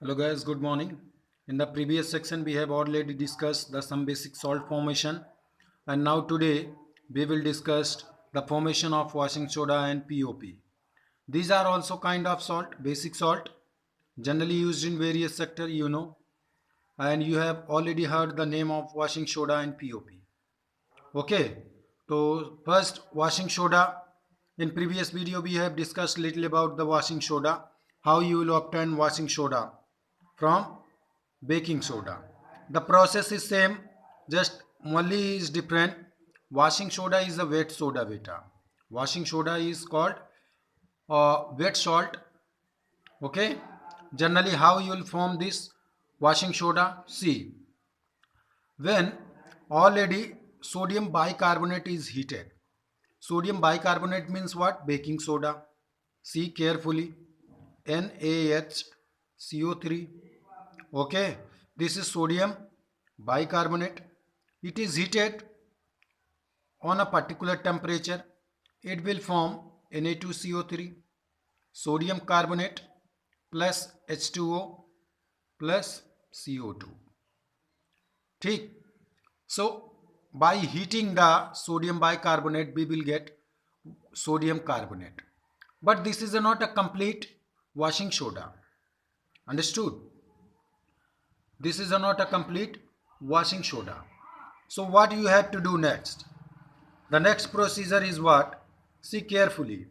Hello guys, good morning. In the previous section we have already discussed the some basic salt formation, and now today we will discuss the formation of washing soda and POP. These are also kind of salt, basic salt, generally used in various sector, and you have already heard the name of washing soda and POP. Okay, so first washing soda. In previous video we have discussed little about the washing soda, how you will obtain washing soda from baking soda. The process is same, just only is different. Washing soda is a wet soda beta. Washing soda is called wet salt. Okay, generally how you will form this washing soda? See, when already sodium bicarbonate is heated. Sodium bicarbonate means what? Baking soda. See carefully. NaHCO3. Okay, this is sodium bicarbonate. It is heated on a particular temperature. It will form Na2CO3, sodium carbonate plus H2O plus CO2. ठीक. So by heating the sodium bicarbonate we will get sodium carbonate. But this is not a complete washing soda. Understood? This is not a complete washing soda. So what you have to do next? The next procedure is what? See carefully.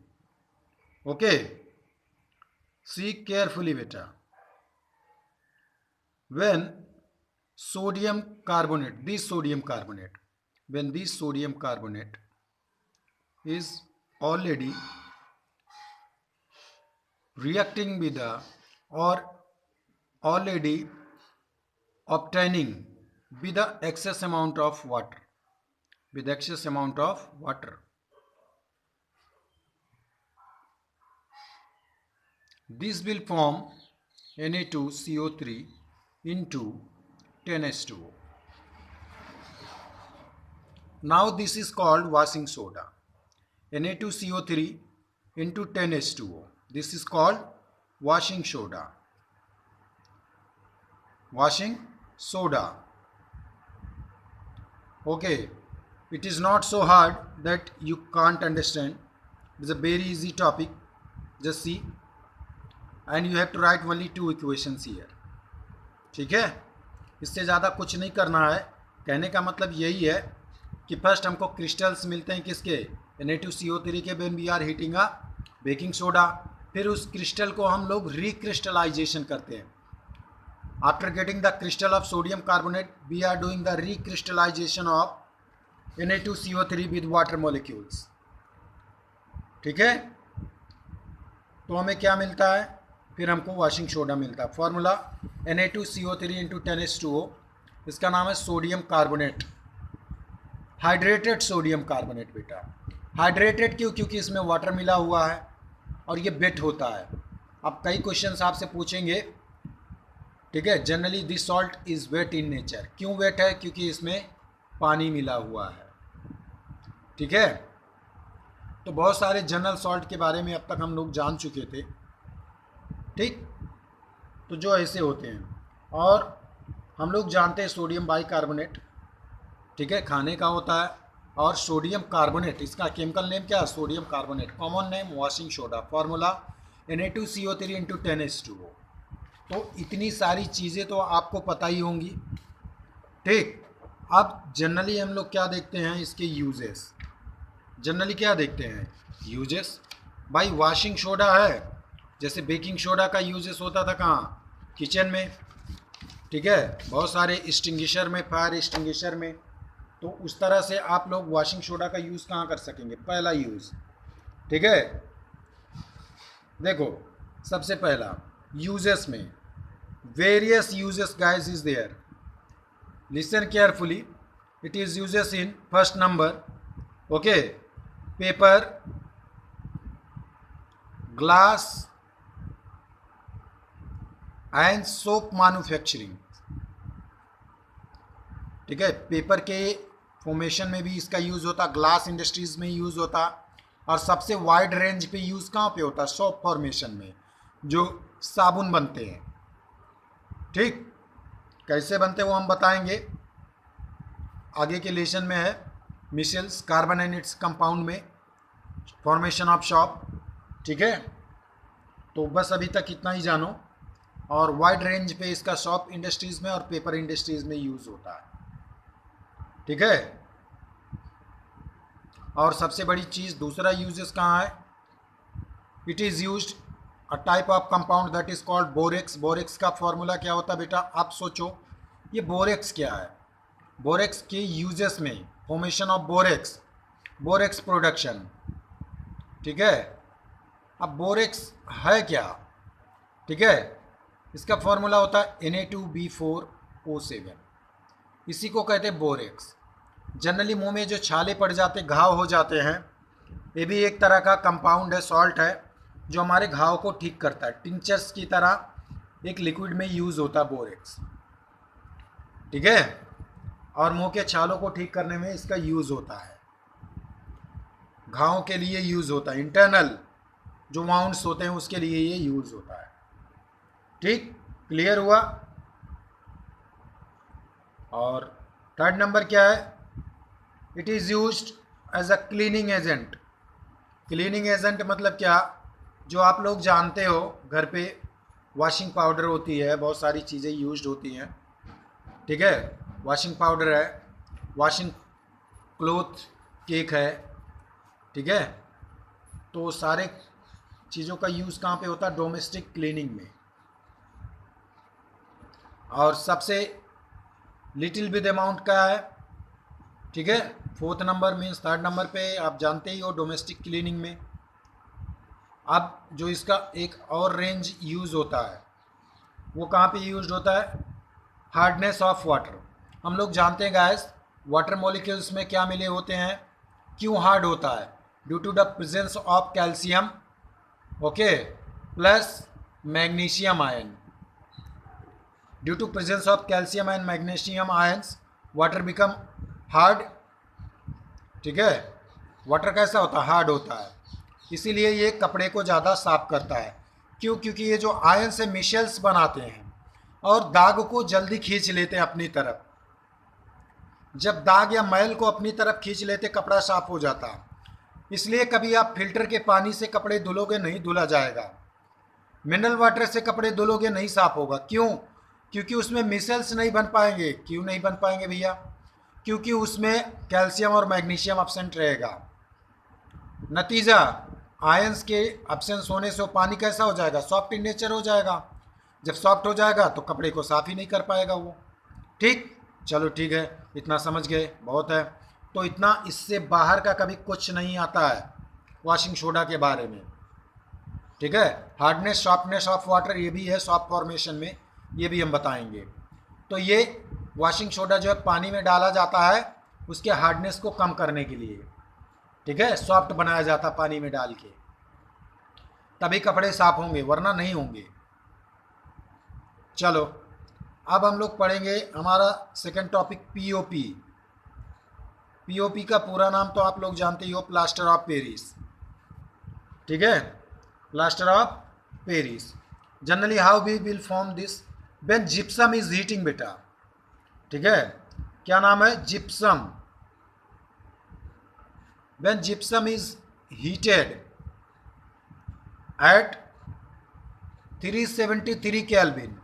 Okay. See carefully beta. When sodium carbonate, when this sodium carbonate is already reacting with the or already obtaining with the excess amount of water, this will form Na2CO3 into 10H2O. Now this is called washing soda. Na2CO3 into 10H2O. This is called washing soda. Washing soda. Okay, it is not so hard that you can't understand. It is a very easy topic. Just see, and you have to write only two equations here. ठीक है, इससे ज़्यादा कुछ नहीं करना है. कहने का मतलब यही है कि फर्स्ट हमको क्रिस्टल्स मिलते हैं किसके? Na2CO3 के when we are heating a baking soda. फिर उस क्रिस्टल को हम लोग रिक्रिस्टलाइजेशन करते हैं. After getting the crystal of sodium carbonate we are doing the recrystallization of Na2CO3 with water molecules. ठीक है, तो हमें क्या मिलता है? फिर हमको वॉशिंग सोडा मिलता है. Formula Na2CO3 into 10H2O. इसका नाम है sodium carbonate, hydrated sodium carbonate बेटा. हाइड्रेटेड क्यों? क्योंकि इसमें वाटर मिला हुआ है और ये वेट होता है. अब कई क्वेश्चंस आपसे पूछेंगे. ठीक है, generally this salt is wet in nature. क्यों वेट है? क्योंकि इसमें पानी मिला हुआ है. ठीक है, तो बहुत सारे जनरल सॉल्ट के बारे में अब तक हम लोग जान चुके थे. ठीक, तो जो ऐसे होते हैं, और हम लोग जानते हैं सोडियम बाइकार्बोनेट. ठीक है, खाने का होता है. और सोडियम कार्बोनेट, इसका केमिकल नेम क्या है? Sodium carbonate. Common name washing soda. Formula Na2CO3 into 10H2O. तो इतनी सारी चीज़ें तो आपको पता ही होंगी. ठीक, अब जनरली हम लोग क्या देखते हैं? इसके यूजेस. जनरली क्या देखते हैं? यूजेस. भाई वॉशिंग सोडा है, जैसे बेकिंग सोडा का यूजेस होता था कहाँ? किचन में. ठीक है, बहुत सारे एक्सटिंग्विशर में, फायर एक्सटिंग्विशर में. तो उस तरह से आप लोग वॉशिंग सोडा का यूज़ कहाँ कर सकेंगे? पहला यूज़. ठीक है, देखो सबसे पहला यूजेस में various uses guys is there. Listen carefully. It is uses in first number. Okay, paper, glass and soap manufacturing. ठीक है, पेपर के फॉर्मेशन में भी इसका यूज़ होता, ग्लास इंडस्ट्रीज में यूज़ होता, और सबसे वाइड रेंज पे यूज़ कहाँ पे होता? सोप फॉर्मेशन में, जो साबुन बनते हैं. ठीक, कैसे बनते वो हम बताएंगे, आगे के लेसन में है। Michels carbon and its compound में फॉर्मेशन ऑफ शॉप। ठीक है, तो बस अभी तक इतना ही जानो। और वाइड रेंज पे इसका शॉप इंडस्ट्रीज़ में और पेपर इंडस्ट्रीज़ में यूज़ होता है। ठीक है, और सबसे बड़ी चीज़ दूसरा यूजेस कहाँ है, it is used a type of compound that is called borax. Borax का फॉर्मूला क्या होता है बेटा, आप सोचो ये बोरेक्स क्या है। बोरेक्स के यूजेस में formation of borax, borax production. ठीक है, अब बोरेक्स है क्या, ठीक है, इसका फॉर्मूला होता है Na2B4O7, इसी को कहते हैं बोरेक्स। जनरली मुंह में जो छाले पड़ जाते, घाव हो जाते हैं, ये भी एक तरह का कंपाउंड है, सॉल्ट है, जो हमारे घाव को ठीक करता है। टिंचर्स की तरह एक लिक्विड में यूज़ होता है बोरेक्स। ठीक है, और मुंह के छालों को ठीक करने में इसका यूज़ होता है, घावों के लिए यूज़ होता है, इंटरनल जो वाउंड्स होते हैं उसके लिए ये यूज़ होता है। ठीक, क्लियर हुआ। और थर्ड नंबर क्या है, it is used as a cleaning agent. Cleaning agent मतलब क्या, जो आप लोग जानते हो घर पे वॉशिंग पाउडर होती है, बहुत सारी चीज़ें यूज्ड होती हैं। ठीक है, वॉशिंग पाउडर है, वॉशिंग क्लोथ केक है। ठीक है, तो सारे चीज़ों का यूज़ कहाँ पे होता है, डोमेस्टिक क्लीनिंग में। और सबसे लिटिल विद अमाउंट का है। ठीक है, fourth number means third number पे आप जानते ही हो डोमेस्टिक क्लीनिंग में। अब जो इसका एक और रेंज यूज़ होता है वो कहाँ पे यूज़ होता है, हार्डनेस ऑफ वाटर। हम लोग जानते हैं गाइस, वाटर मॉलिक्यूल्स में क्या मिले होते हैं, क्यों हार्ड होता है, due to the presence of calcium, okay, plus magnesium ion. Due to presence of calcium and magnesium ions water become hard. ठीक है, वाटर कैसा होता है, हार्ड होता है, इसीलिए ये कपड़े को ज़्यादा साफ करता है। क्यों, क्योंकि ये जो आयन से मिशेल्स बनाते हैं और दाग को जल्दी खींच लेते हैं अपनी तरफ। जब दाग या मैल को अपनी तरफ खींच लेते कपड़ा साफ हो जाता। इसलिए कभी आप फिल्टर के पानी से कपड़े धुलोगे नहीं धुला जाएगा, मिनरल वाटर से कपड़े धुलोगे नहीं साफ होगा। क्यों, क्योंकि उसमें मिशेल्स नहीं बन पाएंगे। क्यों नहीं बन पाएंगे भैया, क्योंकि उसमें कैल्शियम और मैग्नीशियम एब्सेंट रहेगा। नतीजा, आयंस के एब्सेंस होने से वो पानी कैसा हो जाएगा, सॉफ्ट इन नेचर हो जाएगा। जब सॉफ्ट हो जाएगा तो कपड़े को साफ ही नहीं कर पाएगा वो। ठीक, चलो ठीक है, इतना समझ गए, बहुत है। तो इतना, इससे बाहर का कभी कुछ नहीं आता है वॉशिंग सोडा के बारे में। ठीक है, हार्डनेस सॉफ्टनेस ऑफ वाटर ये भी है सॉफ्ट फॉर्मेशन में, ये भी हम बताएंगे। तो ये वॉशिंग सोडा जो है पानी में डाला जाता है उसके हार्डनेस को कम करने के लिए। ठीक है, सॉफ्ट बनाया जाता पानी में डाल के, तभी कपड़े साफ होंगे, वरना नहीं होंगे। चलो अब हम लोग पढ़ेंगे हमारा सेकंड टॉपिक, पीओपी। पीओपी का पूरा नाम तो आप लोग जानते ही हो, प्लास्टर ऑफ पेरिस। ठीक है, plaster of Paris. Generally how we will form this, when gypsum is heating बेटा। ठीक है, क्या नाम है, gypsum. When gypsum is heated at 373 kelvin,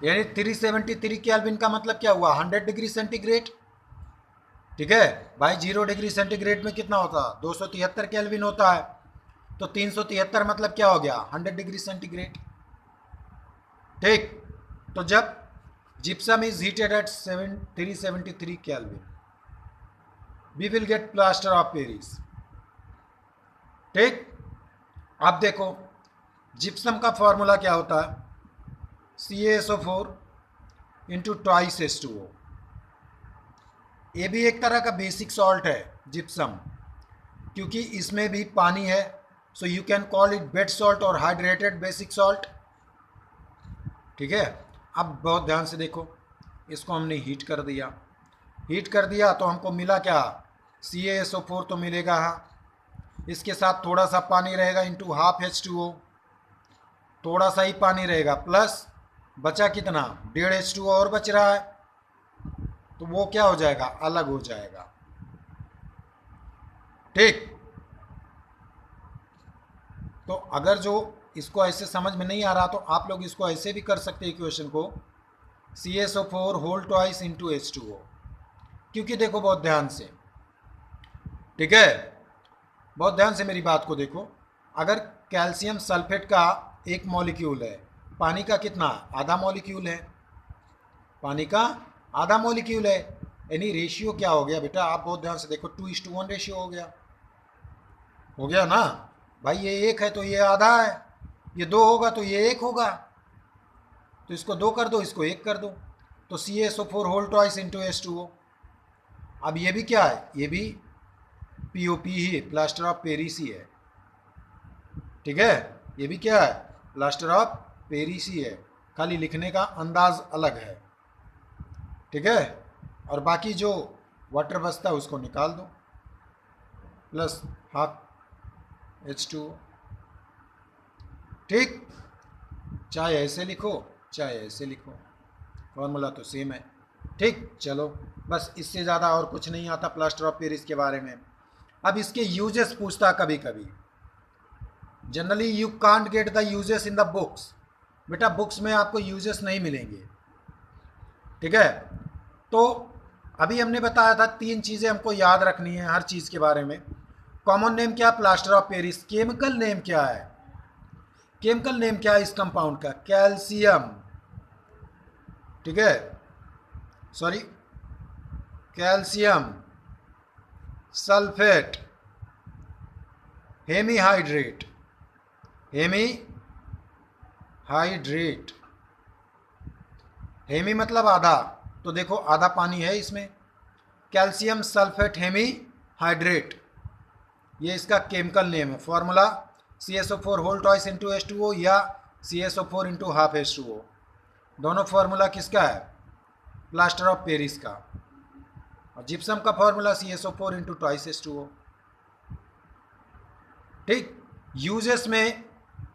यानी 373 केल्विन का मतलब क्या हुआ, 100 डिग्री सेंटीग्रेड। ठीक है भाई, 0 डिग्री सेंटीग्रेड में कितना होता है, 273 केल्विन होता है। तो 373 मतलब क्या हो गया, 100 डिग्री सेंटीग्रेड। ठीक, तो जब gypsum is heated at 373 kelvin, we will get plaster of Paris. ठीक, अब देखो जिप्सम का फॉर्मूला क्या होता है, CaSO4 इंटू ट्वाइस H2O। ये भी एक तरह का बेसिक सॉल्ट है जिप्सम, क्योंकि इसमें भी पानी है, so you can call it bed salt और हाइड्रेटेड बेसिक सॉल्ट। ठीक है, अब बहुत ध्यान से देखो, इसको हमने हीट कर दिया, हीट कर दिया तो हमको मिला क्या, CaSO4 तो मिलेगा, हाँ, इसके साथ थोड़ा सा पानी रहेगा इंटू हाफ H2O, थोड़ा सा ही पानी रहेगा, प्लस बचा कितना, 1.5 H2O और बच रहा है, तो वो क्या हो जाएगा, अलग हो जाएगा। ठीक, तो अगर जो इसको ऐसे समझ में नहीं आ रहा तो आप लोग इसको ऐसे भी कर सकते हैं इक्वेशन को, CSO4 whole twice into H2O। क्योंकि देखो बहुत ध्यान से, ठीक है, बहुत ध्यान से मेरी बात को देखो, अगर कैल्शियम सल्फेट का एक मॉलिक्यूल है, पानी का कितना, आधा मॉलिक्यूल है, पानी का आधा मॉलिक्यूल है, यानी रेशियो क्या हो गया बेटा, आप बहुत ध्यान से देखो, 2:1 रेशियो हो गया ना भाई। ये 1 है तो ये आधा है, ये 2 होगा तो ये 1 होगा, तो इसको 2 कर दो, इसको 1 कर दो, तो CSO4 whole twice into H2O। अब ये भी क्या है, ये भी POP ही, प्लास्टर ऑफ पेरिस ही है, ठीक है, ये भी क्या है, प्लास्टर ऑफ पेरिस ही है, खाली लिखने का अंदाज अलग है, ठीक है। और बाकी जो वाटर बचता है उसको निकाल दो, प्लस हाफ H2O, ठीक, चाहे ऐसे लिखो चाहे ऐसे लिखो, फॉर्मूला तो सेम है। ठीक, चलो बस, इससे ज़्यादा और कुछ नहीं आता प्लास्टर ऑफ पेरिस के बारे में। अब इसके यूजेस पूछता कभी कभी, generally you can't get the uses in the books, बेटा बुक्स में आपको यूजेस नहीं मिलेंगे, ठीक है। तो अभी हमने बताया था 3 चीज़ें हमको याद रखनी है हर चीज़ के बारे में। कॉमन नेम क्या, plaster of Paris. Chemical name क्या है, केमिकल नेम क्या है इस कंपाउंड का, कैल्शियम, ठीक है, sorry, calcium sulphate hemihydrate, hemihydrate, hemi मतलब आधा, तो देखो आधा पानी है इसमें, कैल्शियम सल्फेट हेमीहाइड्रेट, ये इसका केमिकल नेम है। Formula CSO4 whole twice into H2O या CSO4 इंटू हाफ H2O, दोनों फॉर्मूला किसका है, प्लास्टर ऑफ पेरिस का। और जिप्सम का formula CSO4 into twice H2O, ठीक। यूजेस में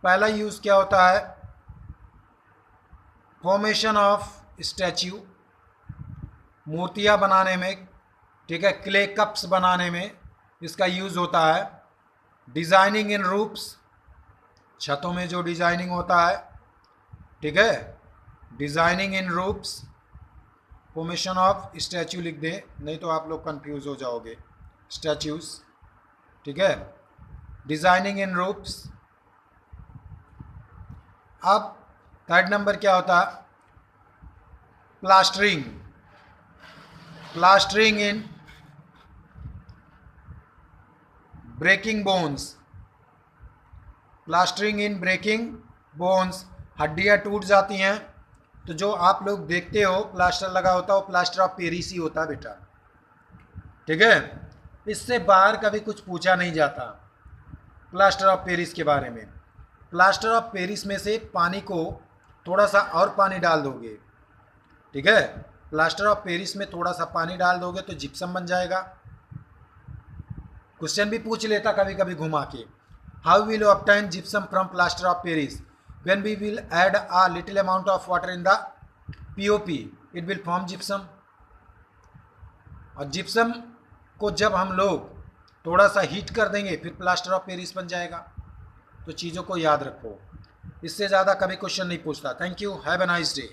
पहला यूज क्या होता है, फॉर्मेशन ऑफ स्टैच्यू, मूर्तियाँ बनाने में, ठीक है, क्ले कप्स बनाने में इसका यूज होता है। डिजाइनिंग इन रूफ्स, छतों में जो डिजाइनिंग होता है, ठीक है, designing in roofs, formation of statue लिख दें, नहीं तो आप लोग कंफ्यूज हो जाओगे, स्टैच्यूज, ठीक है, डिजाइनिंग इन रूफ्स। अब थर्ड नंबर क्या होता है, plastering, plastering in breaking bones, plastering in breaking bones, हड्डियाँ टूट जाती हैं तो जो आप लोग देखते हो प्लास्टर लगा होता है वो प्लास्टर ऑफ पेरिस ही होता है बेटा, ठीक है। इससे बाहर कभी कुछ पूछा नहीं जाता प्लास्टर ऑफ पेरिस के बारे में। प्लास्टर ऑफ पेरिस में से पानी को थोड़ा सा और पानी डाल दोगे, ठीक है, प्लास्टर ऑफ पेरिस में थोड़ा सा पानी डाल दोगे तो जिप्सम बन जाएगा। क्वेश्चन भी पूछ लेता कभी कभी घुमा के, how will you obtain gypsum from plaster of Paris, when we will add a little amount of water in the POP it will form gypsum. और जिप्सम को जब हम लोग थोड़ा सा हीट कर देंगे फिर प्लास्टर ऑफ पेरिस बन जाएगा। तो चीज़ों को याद रखो, इससे ज़्यादा कभी क्वेश्चन नहीं पूछता। Thank you, have a nice day.